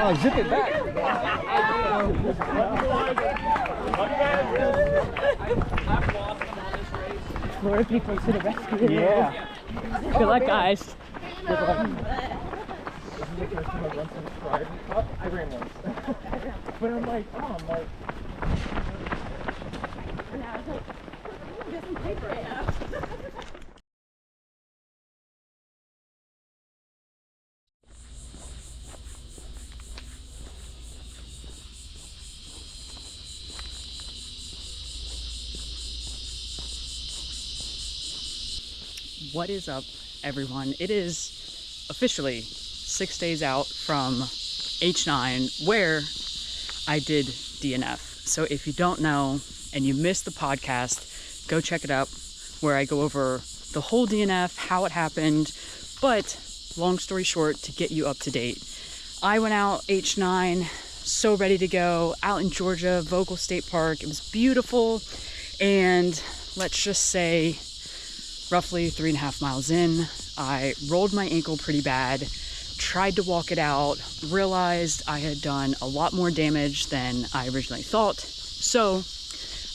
Oh, zip it back. Florida people to the rescue. Yeah. Good luck, guys. Good luck. I ran once. But I'm like, Get some paper. What is up, everyone? It is officially 6 days out from H9, where I did DNF. So if you don't know and you missed the podcast, go check it out, where I go over the whole DNF, how it happened. But long story short, to get you up to date, I went out H9, so ready to go, out in Georgia, Vogel State Park. It was beautiful, and let's just say roughly 3.5 miles in, I rolled my ankle pretty bad, tried to walk it out, realized I had done a lot more damage than I originally thought, so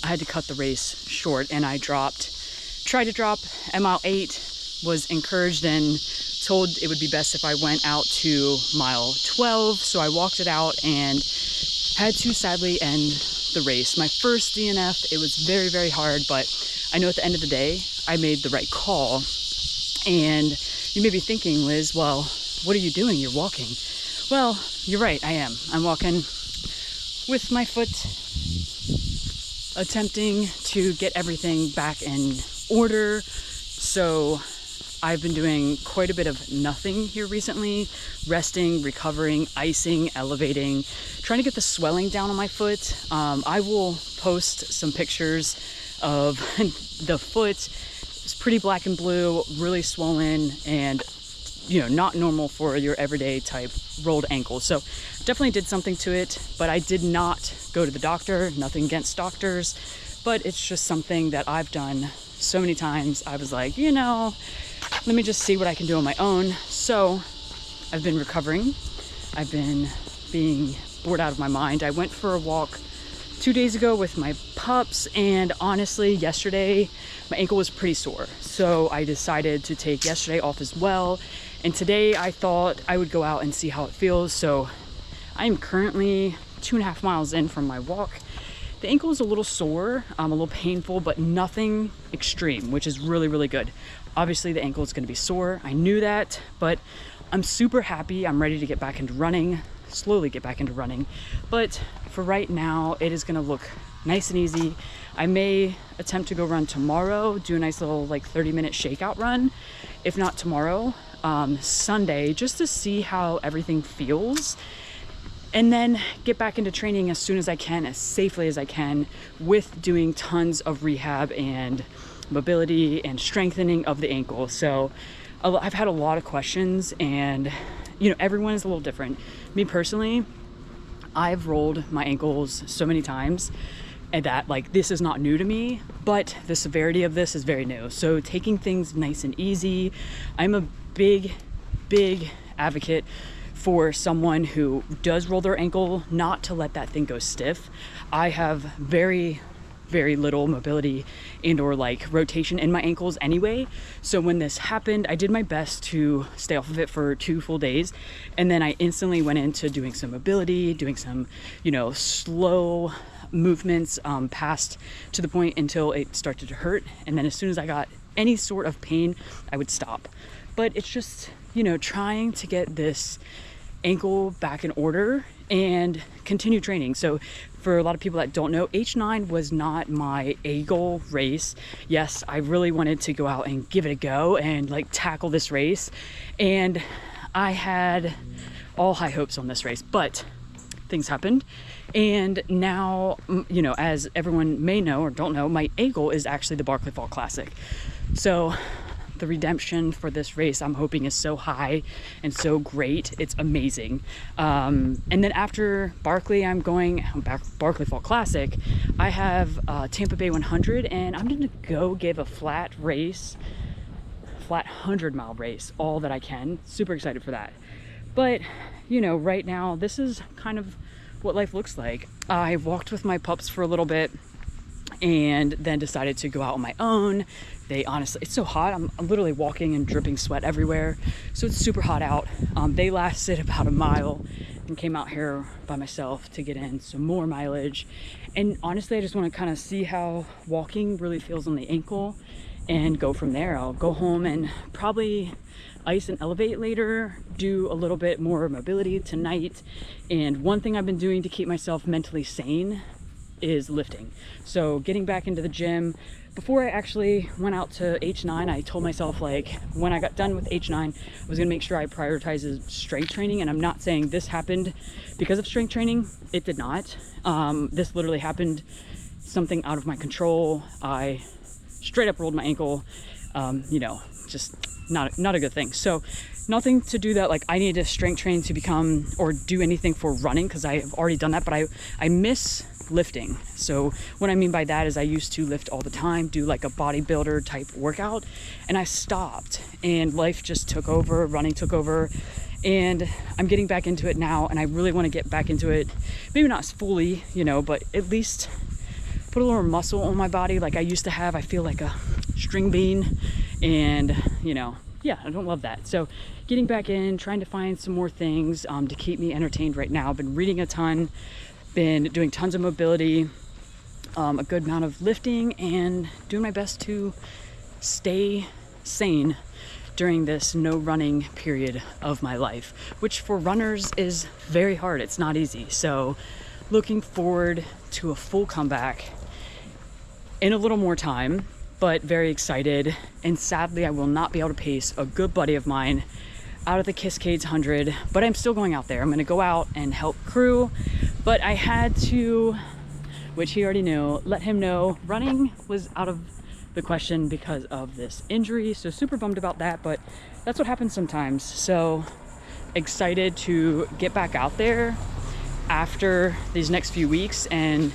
I had to cut the race short, and I tried to drop at mile 8, was encouraged and told it would be best if I went out to mile 12, so I walked it out and had to sadly end the race. My first DNF, it was very, very hard, but I know at the end of the day, I made the right call. And you may be thinking, Liz, well, what are you doing? You're walking. Well, you're right, I am. I'm walking with my foot, attempting to get everything back in order. So I've been doing quite a bit of nothing here recently, resting, recovering, icing, elevating, trying to get the swelling down on my foot. I will post some pictures of the foot. It's pretty black and blue, really swollen, and not normal for your everyday type rolled ankle. So definitely did something to it, but I did not go to the doctor. Nothing against doctors, but it's just something that I've done so many times. I was like, let me just see what I can do on my own. So I've been recovering. I've been being bored out of my mind. I went for a walk 2 days ago with my pups, and honestly, yesterday my ankle was pretty sore. So I decided to take yesterday off as well. And today I thought I would go out and see how it feels. So I am currently 2.5 miles in from my walk. The ankle is a little sore, a little painful, but nothing extreme, which is really, really good. Obviously the ankle is going to be sore. I knew that, but I'm super happy. I'm ready to get back into running, slowly get back into running. But for right now, it is going to look nice and easy. I may attempt to go run tomorrow, do a nice little 30-minute shakeout run. If not tomorrow, Sunday, just to see how everything feels. And then get back into training as soon as I can, as safely as I can, with doing tons of rehab and mobility and strengthening of the ankle. So I've had a lot of questions, and everyone is a little different. Me personally, I've rolled my ankles so many times, and that this is not new to me, but the severity of this is very new. So taking things nice and easy. I'm a big advocate for someone who does roll their ankle not to let that thing go stiff. I have very little mobility and or rotation in my ankles anyway. So when this happened, I did my best to stay off of it for 2 full days. And then I instantly went into doing some mobility, doing some, slow movements past to the point until it started to hurt. And then as soon as I got any sort of pain, I would stop. But it's just, trying to get this ankle back in order and continue training. So for a lot of people that don't know, H9 was not my A goal race. Yes, I really wanted to go out and give it a go and tackle this race. And I had all high hopes on this race, but things happened. And now, as everyone may know or don't know, my A goal is actually the Barkley Fall Classic. So the redemption for this race, I'm hoping, is so high and so great. It's amazing. And then after Barkley, I'm going back Barkley Fall Classic. I have Tampa Bay 100, and I'm gonna go give a flat 100-mile race, all that I can. Super excited for that. But, you know, right now, this is kind of what life looks like. I walked with my pups for a little bit and then decided to go out on my own. They honestly, it's so hot. I'm literally walking and dripping sweat everywhere. So it's super hot out. They lasted about a mile and came out here by myself to get in some more mileage. And honestly, I just want to kind of see how walking really feels on the ankle and go from there. I'll go home and probably ice and elevate later, do a little bit more mobility tonight. And one thing I've been doing to keep myself mentally sane is lifting. So getting back into the gym. Before I actually went out to H9, I told myself, like, when I got done with H9, I was gonna make sure I prioritized strength training. And I'm not saying this happened because of strength training. It did not. This literally happened, something out of my control. I straight up rolled my ankle. You know, just not a good thing. So nothing to do that, like I need to strength train to become or do anything for running, because I have already done that, but I miss lifting. So what I mean by that is I used to lift all the time, do like a bodybuilder type workout, and I stopped and life just took over, running took over, and I'm getting back into it now, and I really want to get back into it, maybe not fully, you know, but at least put a little more muscle on my body like I used to have. I feel like a string bean, and you know, yeah, I don't love that. So getting back in, trying to find some more things to keep me entertained right now. I've been reading a ton, been doing tons of mobility, a good amount of lifting, and doing my best to stay sane during this no running period of my life, which for runners is very hard. It's not easy. So looking forward to a full comeback in a little more time, but very excited. And sadly, I will not be able to pace a good buddy of mine out of the Cascades 100, but I'm still going out there. I'm gonna go out and help crew, but I had to, which he already knew, let him know running was out of the question because of this injury. So super bummed about that, but that's what happens sometimes. So excited to get back out there after these next few weeks and,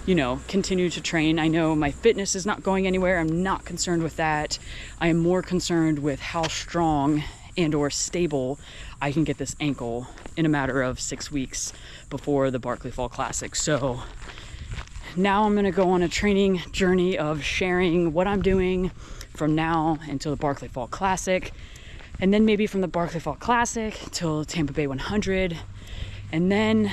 you know, continue to train. I know my fitness is not going anywhere. I'm not concerned with that. I am more concerned with how strong and or stable I can get this ankle in a matter of 6 weeks before the Barkley Fall Classic. So now I'm gonna go on a training journey of sharing what I'm doing from now until the Barkley Fall Classic, and then maybe from the Barkley Fall Classic till Tampa Bay 100, and then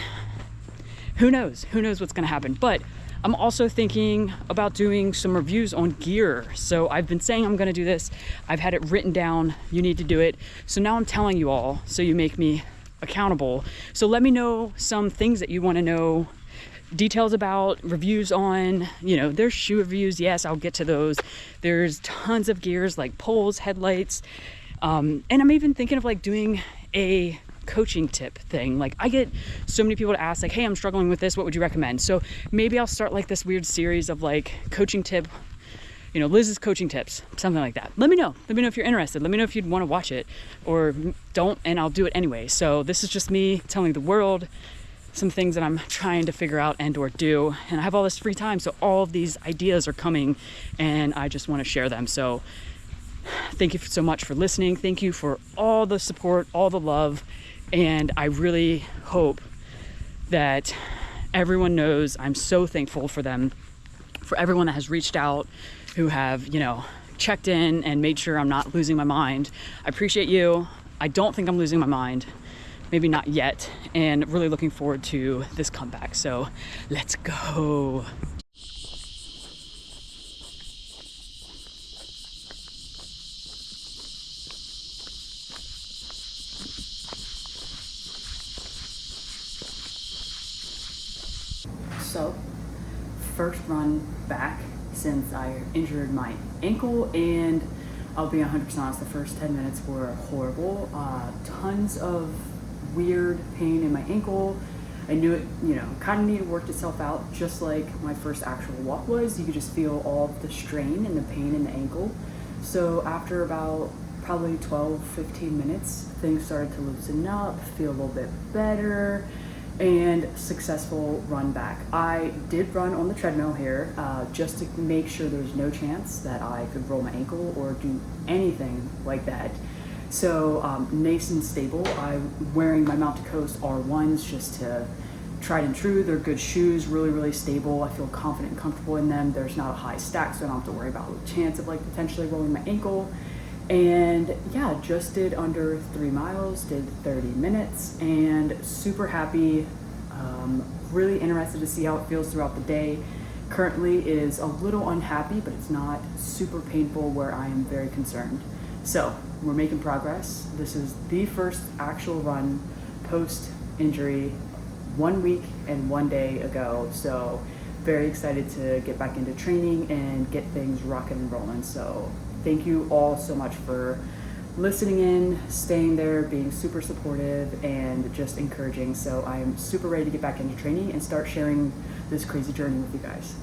who knows what's gonna happen. But I'm also thinking about doing some reviews on gear. So I've been saying I'm gonna do this. I've had it written down, you need to do it. So now I'm telling you all, so you make me accountable. So let me know some things that you wanna know details about, reviews on, you know, there's shoe reviews. Yes, I'll get to those. There's tons of gears like poles, headlights. And I'm even thinking of like doing a coaching tip thing. Like I get so many people to ask like, hey, I'm struggling with this, what would you recommend? So maybe I'll start like this weird series of like coaching tip, you know, Liz's coaching tips, something like that. Let me know if you're interested. Let me know if you'd want to watch it or don't, and I'll do it anyway. So this is just me telling the world some things that I'm trying to figure out and or do, and I have all this free time, so all of these ideas are coming and I just want to share them. So thank you so much for listening. Thank you for all the support, all the love. And I really hope that everyone knows I'm so thankful for them, for everyone that has reached out, who have, you know, checked in and made sure I'm not losing my mind. I appreciate you. I don't think I'm losing my mind. Maybe not yet. And really looking forward to this comeback. So let's go. So, first run back since I injured my ankle, and I'll be 100% honest, the first 10 minutes were horrible. Tons of weird pain in my ankle. I knew it, you know, kind of needed to work itself out, just like my first actual walk was. You could just feel all of the strain and the pain in the ankle. So after about probably 12-15 minutes, things started to loosen up, feel a little bit better, and successful run back. I did run on the treadmill here just to make sure there's no chance that I could roll my ankle or do anything like that. So nice and stable. I'm wearing my Mountain Coast R1s just to tried and true. They're good shoes, really stable. I feel confident and comfortable in them. There's not a high stack, so I don't have to worry about the chance of like potentially rolling my ankle. And yeah, just did under 3 miles, did 30 minutes, and super happy. Really interested to see how it feels throughout the day. Currently it is a little unhappy, but it's not super painful where I am very concerned. So we're making progress. This is the first actual run post injury, 1 week and 1 day ago. So very excited to get back into training and get things rocking and rolling. So thank you all so much for listening in, staying there, being super supportive, and just encouraging. So I am super ready to get back into training and start sharing this crazy journey with you guys.